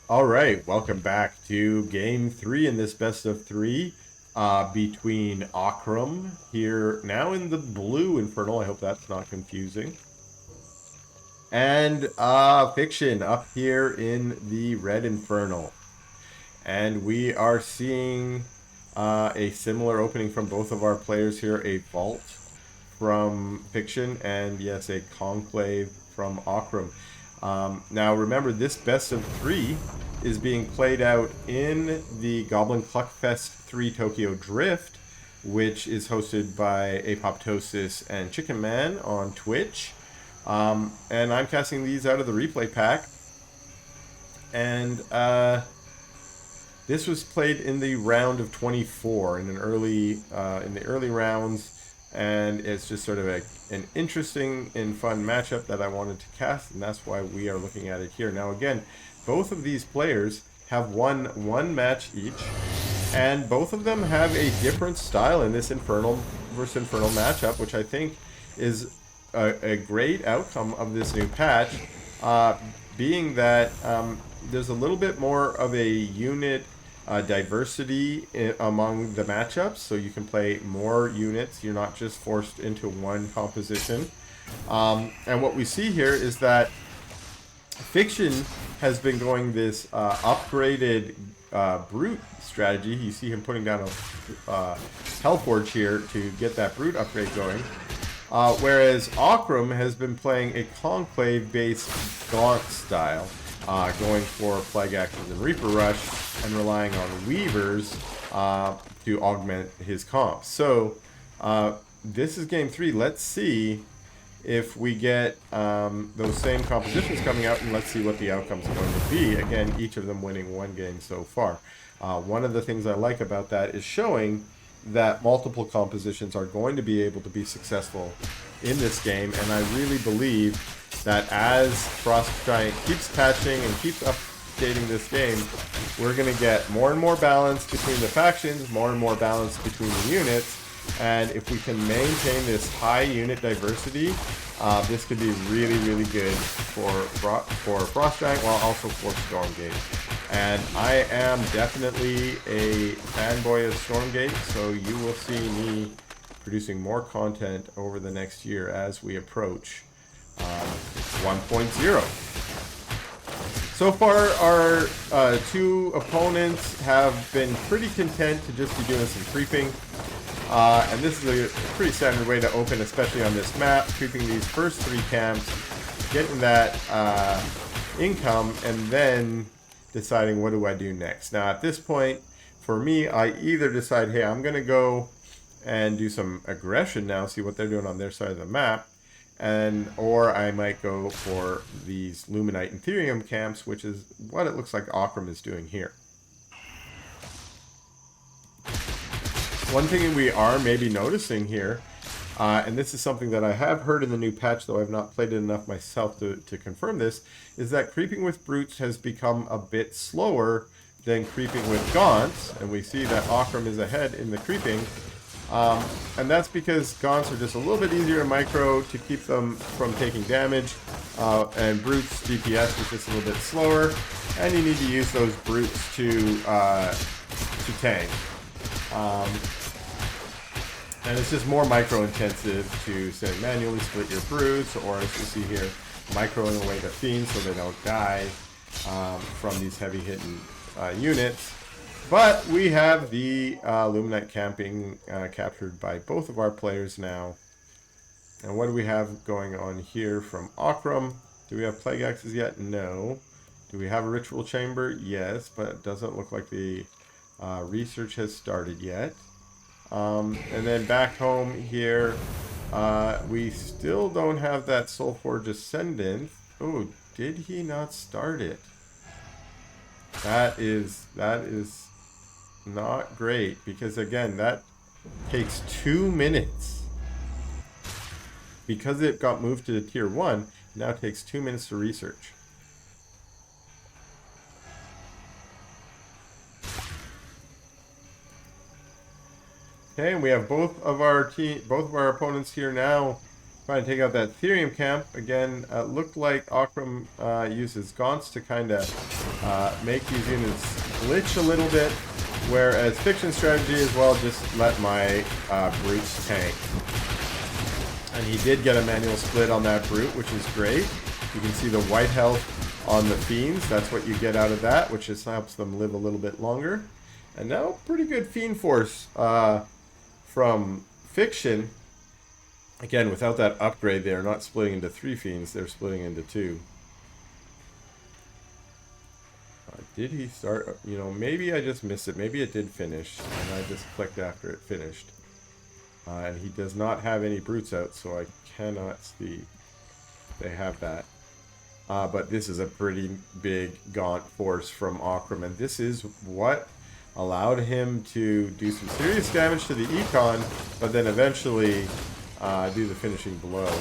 All right, welcome back to game three in this best of three between oCRaM here now in the blue Infernal. I hope that's not confusing. And Fiction up here in the red Infernal. And we are seeing a similar opening from both of our players here, a Vault from Fiction and yes, a Conclave from oCRaM. Now remember, this best of three is being played out in the Goblin Cluckfest 3 Tokyo Drift, which is hosted by Apoptosis and Chicken Man on Twitch. And I'm casting these out of the replay pack. And this was played in the round of 24 in the early rounds. And it's just sort of an interesting and fun matchup that I wanted to cast, and that's why we are looking at it here. Now again, both of these players have won one match each, and both of them have a different style in this Infernal versus Infernal matchup, which I think is a great outcome of this new patch, being that there's a little bit more of a unit diversity among the matchups, so you can play more units. You're not just forced into one composition. And what we see here is that Fiction has been going this upgraded Brute strategy. You see him putting down a Hellforge here to get that Brute upgrade going. Whereas oCRaM has been playing a Conclave-based Gaunt style, going for Plague Axes and Reaper Rush, and relying on Weavers to augment his comp. So this is game three. Let's see if we get those same compositions coming out, and let's see what the outcome's going to be. Again, each of them winning one game so far. One of the things I like about that is showing that multiple compositions are going to be able to be successful in this game, and I really believe that as Frost Giant keeps patching and keeps updating this game, we're going to get more and more balance between the factions, more and more balance between the units, and if we can maintain this high unit diversity, this could be really, really good for Frost Giant while also for Stormgate. And I am definitely a fanboy of Stormgate, so you will see me producing more content over the next year as we approach 1.0. So far, our two opponents have been pretty content to just be doing some creeping. And this is a pretty standard way to open, especially on this map, creeping these first three camps, getting that income, and then deciding what do I do next. Now at this point, for me, I either decide, hey, I'm going to go and do some aggression now, see what they're doing on their side of the map, or I might go for these Luminite and Therium camps, which is what it looks like oCRaM is doing here. One thing we are maybe noticing here, and this is something that I have heard in the new patch, though I've not played it enough myself to confirm this, is that creeping with Brutes has become a bit slower than creeping with Gaunts, and we see that oCRaM is ahead in the creeping, and that's because Gaunts are just a little bit easier to micro to keep them from taking damage, and Brutes DPS is just a little bit slower, and you need to use those Brutes to tank. And it's just more micro-intensive to, say, manually split your Brutes, or as you see here, microing away the Fiends so they don't die from these heavy-hitting units. But we have the Luminite camping captured by both of our players now. And what do we have going on here from oCRaM? Do we have Plague Axes yet? No. Do we have a Ritual Chamber? Yes, but it doesn't look like the research has started yet. And then back home here, we still don't have that Soulforge Ascendant. Oh, did he not start it? That is not great, because again, that takes 2 minutes. Because it got moved to tier 1, it now takes 2 minutes to research. Okay, and we have both of our opponents here now trying to take out that Therium camp. Again, looked like oCRaM uses Gaunts to kind of make these units glitch a little bit. Whereas Fiction strategy as well, just let my brutes tank. And he did get a manual split on that brute, which is great. You can see the white health on the fiends. That's what you get out of that, which just helps them live a little bit longer. And now, pretty good fiend force from Fiction. Again, without that upgrade, they're not splitting into 3 fiends, they're splitting into 2. Did he start? You know, maybe I just missed it. Maybe it did finish, and I just clicked after it finished. And he does not have any brutes out, so I cannot see. They have that. But this is a pretty big gaunt force from oCRaM, and this is what allowed him to do some serious damage to the econ, but then eventually do the finishing blow.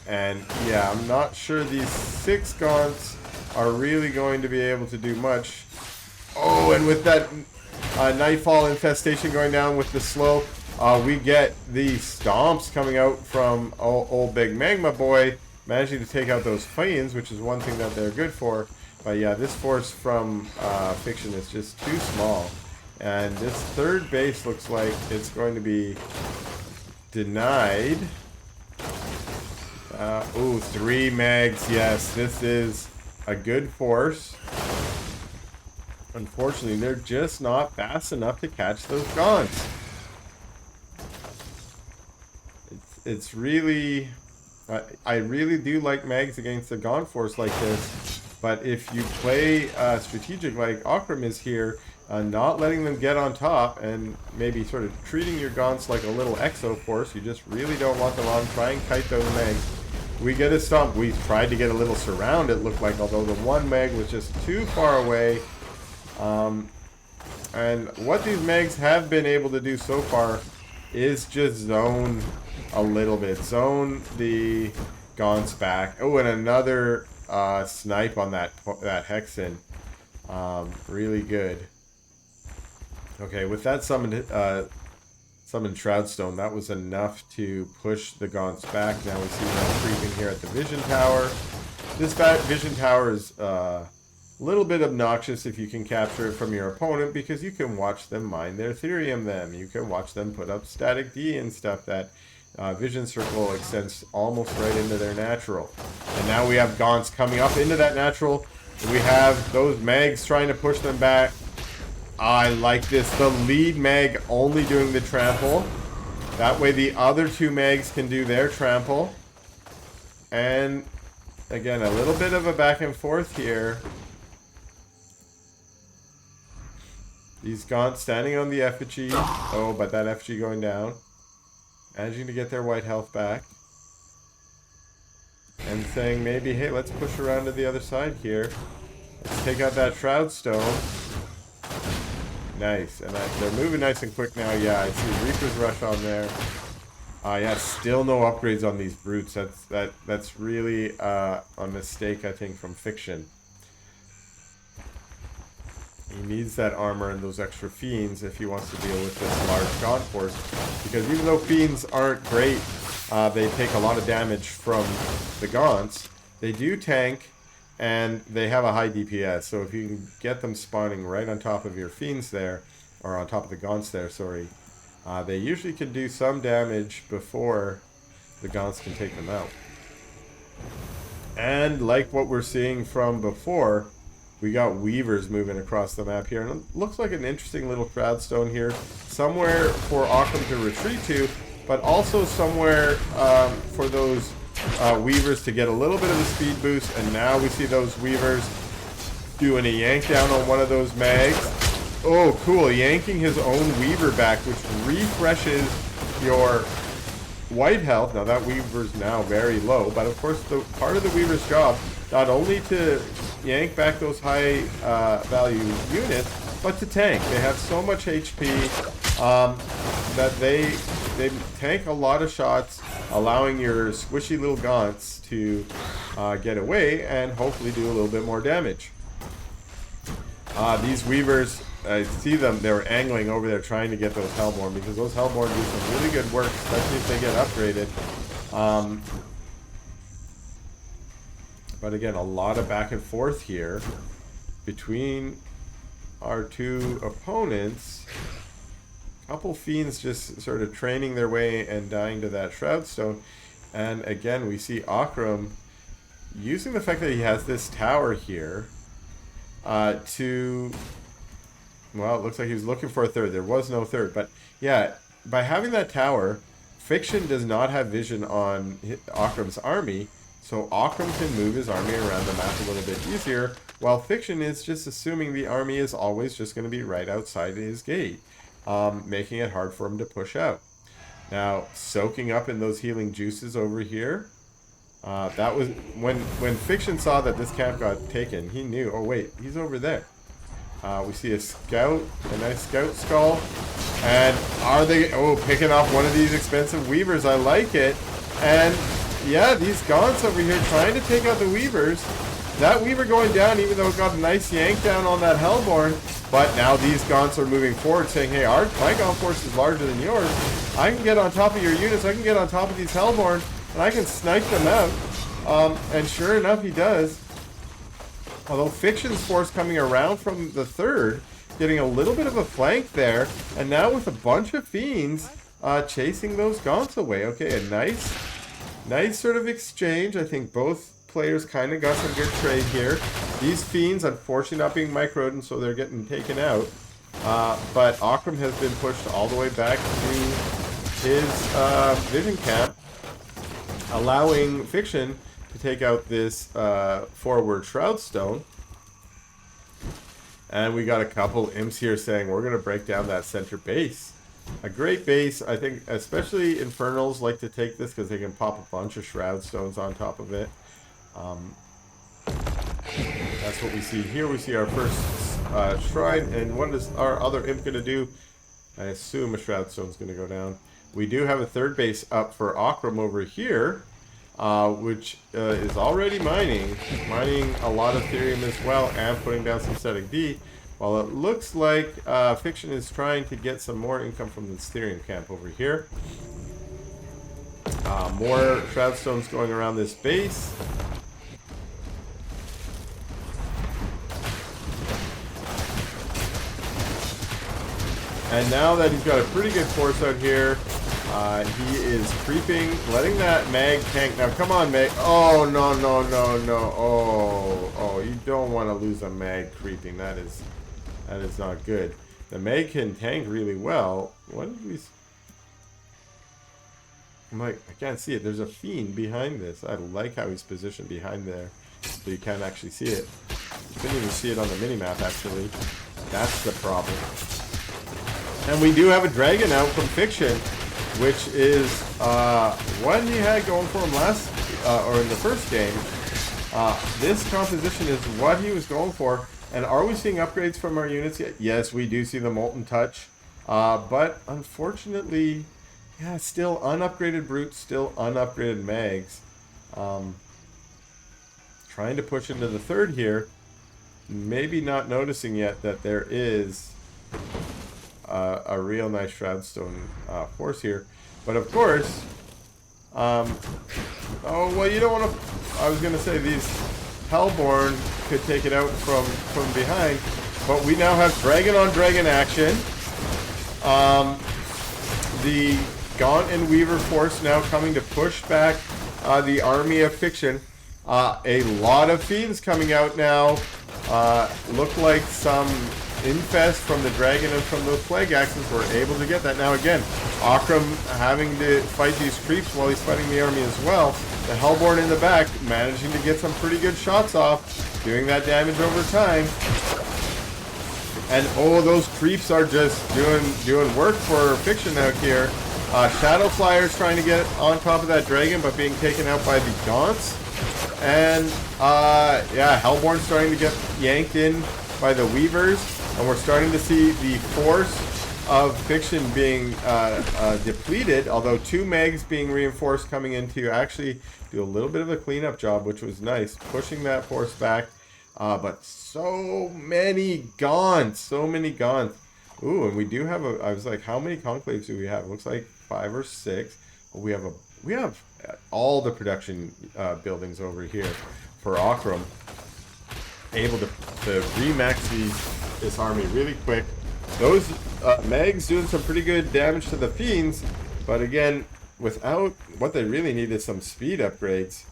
And yeah, I'm not sure these 6 gaunts are really going to be able to do much. Oh, and with that Nightfall infestation going down with the slow, we get the stomps coming out from old Big Magma Boy, managing to take out those fiends, which is one thing that they're good for. But yeah, this force from Fiction is just too small. And this 3rd base looks like it's going to be denied. Ooh, 3 mags. Yes, this is a good force. Unfortunately, they're just not fast enough to catch those gaunts. It's really... I really do like mags against a gaunt force like this. But if you play strategic like oCRaM is here, not letting them get on top and maybe sort of treating your gaunts like a little exo force, you just really don't want them on. Try and kite those mags. We get a stomp. We tried to get a little surround, it looked like, although the 1 mag was just too far away. And what these mags have been able to do so far is just zone a little bit. Zone the gaunts back. Oh, and another snipe on that Hexen. Really good. Okay, with that summoned Shroudstone, that was enough to push the gaunts back. Now we see them creeping here at the Vision Tower. This Vision Tower is a little bit obnoxious if you can capture it from your opponent, because you can watch them mine their Therium them. You can watch them put up Static D and stuff. That Vision Circle extends almost right into their natural. And now we have gaunts coming up into that natural. We have those mags trying to push them back. I like this. The lead mag only doing the trample. That way the other 2 mags can do their trample. And again, a little bit of a back and forth here. These gaunts standing on the effigy. Oh, but that effigy going down. Managing to get their white health back. And saying maybe, hey, let's push around to the other side here. Let's take out that Shroudstone. Nice, and they're moving nice and quick now. Yeah, I see Reaper's Rush on there. Yeah, still no upgrades on these brutes. That's really a mistake, I think, from Fiction. He needs that armor and those extra fiends if he wants to deal with this large gaunt force. Because even though fiends aren't great, they take a lot of damage from the gaunts. They do tank. And they have a high DPS, so if you can get them spawning right on top of your fiends there, or on top of the gaunts there, sorry, they usually can do some damage before the gaunts can take them out. And like what we're seeing from before, we got weavers moving across the map here, and it looks like an interesting little Shroudstone here, somewhere for oCRaM to retreat to, but also somewhere for those weavers to get a little bit of a speed boost. And now we see those weavers doing a yank down on one of those mags. Oh, cool. Yanking his own weaver back, which refreshes your white health. Now that weaver's now very low, but of course the part of the weaver's job, not only to yank back those high value units, but to tank. They have so much HP that they tank a lot of shots, allowing your squishy little gaunts to get away and hopefully do a little bit more damage. These weavers, I see them, they're angling over there trying to get those Hellborn, because those Hellborn do some really good work, especially if they get upgraded. But again, a lot of back and forth here. between our two opponents. Couple fiends just sort of training their way and dying to that Shroud Stone. And again, we see oCRaM using the fact that he has this tower here to... Well, it looks like he was looking for a third. There was no third. But yeah, by having that tower, Fiction does not have vision on oCRaM's army. So oCRaM can move his army around the map a little bit easier, while Fiction is just assuming the army is always just going to be right outside his gate, making it hard for him to push out. Now, soaking up in those healing juices over here. That was when Fiction saw that this camp got taken, he knew, oh wait, he's over there. We see a scout, a nice scout skull. And are they, picking off one of these expensive weavers, I like it. And yeah, these gaunts over here trying to take out the weavers. That weaver going down, even though it got a nice yank down on that Hellborn. But now these gaunts are moving forward, saying, hey, my gaunt force is larger than yours. I can get on top of your units, I can get on top of these Hellborn, and I can snipe them out. And sure enough, he does. Although Fiction's force coming around from the third, getting a little bit of a flank there, and now with a bunch of fiends chasing those gaunts away. Okay, a nice sort of exchange. I think both players kind of got some good trade here. These fiends, unfortunately, not being microed, and so they're getting taken out. But oCRaM has been pushed all the way back to his vision camp, allowing Fiction to take out this forward Shroud Stone. And we got a couple imps here saying we're going to break down that center base. A great base. I think especially Infernals like to take this because they can pop a bunch of Shroud Stones on top of it. That's what we see here. We see our first shrine. And what is our other imp going to do? I assume a Shroud Stone is going to go down. We do have a third base up for oCRaM over here. Which is already mining a lot of Therium as well, and putting down some static D, while it looks like Fiction is trying to get some more income from this Therium camp over here. More Shroud Stones going around this base. And now that he's got a pretty good force out here, he is creeping, letting that mag tank. Now, come on, mag. Oh, no. Oh, you don't want to lose a mag creeping. That is not good. The mag can tank really well. What did we... I'm like, I can't see it. There's a fiend behind this. I like how he's positioned behind there, so you can't actually see it. You couldn't even see it on the minimap, actually. That's the problem. And we do have a dragon out from Fiction, which is what he had going for him last, or in the first game. This composition is what he was going for. And are we seeing upgrades from our units yet? Yes, we do see the Molten Touch. But unfortunately, yeah, still unupgraded brutes, still unupgraded mags. Trying to push into the third here. Maybe not noticing yet that there is a real nice Shroud Stone force here. But of course, oh, well, you don't want to, I was going to say these Hellborn could take it out from behind, but we now have dragon on dragon action. The Gaunt and Weaver force now coming to push back the army of Fiction. A lot of fiends coming out now. Look like some infest from the dragon and from those plague axes were able to get that. Now again, oCRaM having to fight these creeps while he's fighting the army as well. The Hellborn in the back managing to get some pretty good shots off, doing that damage over time. And oh, those creeps are just doing work for Fiction out here. Shadow Flyers trying to get on top of that dragon, but being taken out by the Gaunts. And yeah, Hellborn starting to get yanked in by the Weavers. And we're starting to see the force of Fiction being depleted, although two mags being reinforced coming in to actually do a little bit of a cleanup job, which was nice, pushing that force back. But so many Gaunts, Ooh, and we do have I was like, how many conclaves do we have? It looks like 5 or 6. We have all the production buildings over here for oCRaM. able to remax this army really quick. Those Megs doing some pretty good damage to the Fiends, but again, without what they really need is some speed upgrades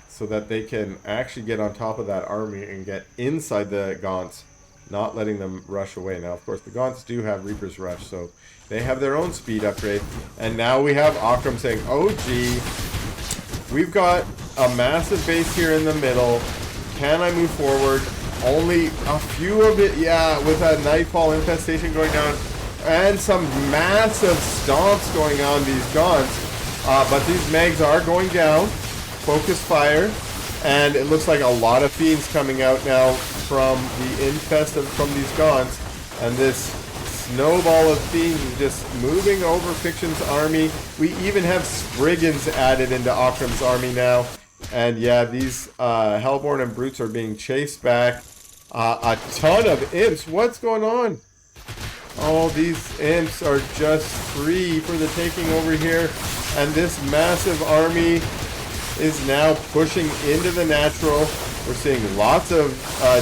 so that they can actually get on top of that army and get inside the Gaunts, not letting them rush away. Now, of course, the Gaunts do have Reaper's Rush, so they have their own speed upgrade. And now we have oCRaM saying, oh, gee, we've got a massive base here in the middle. Can I move forward? Only a few of it, yeah, with that Nightfall infestation going down and some massive stomps going on these Gaunts. But these Megs are going down. Focus fire. And it looks like a lot of Fiends coming out now from the infest from these Gaunts. And this snowball of Fiends is just moving over Fiction's army. We even have Spriggans added into oCRAM's army now. And yeah, these Hellborn and Brutes are being chased back. A ton of Imps. What's going on? Oh, these Imps are just free for the taking over here. And this massive army is now pushing into the natural. We're seeing lots of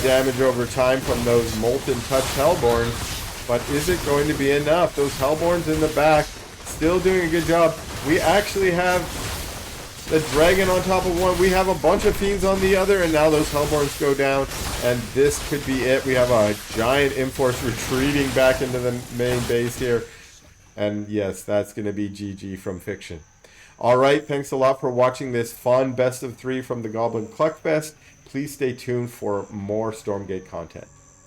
damage over time from those Molten Touch Hellborns. But is it going to be enough? Those Hellborns in the back still doing a good job. We actually have the Dragon on top of one. We have a bunch of Fiends on the other, and now those Hellborns go down. And this could be it. We have a giant Inforce retreating back into the main base here. And yes, that's going to be GG from Fiction. Alright, thanks a lot for watching this fun best of 3 from the Goblin Cluckfest. Please stay tuned for more Stormgate content.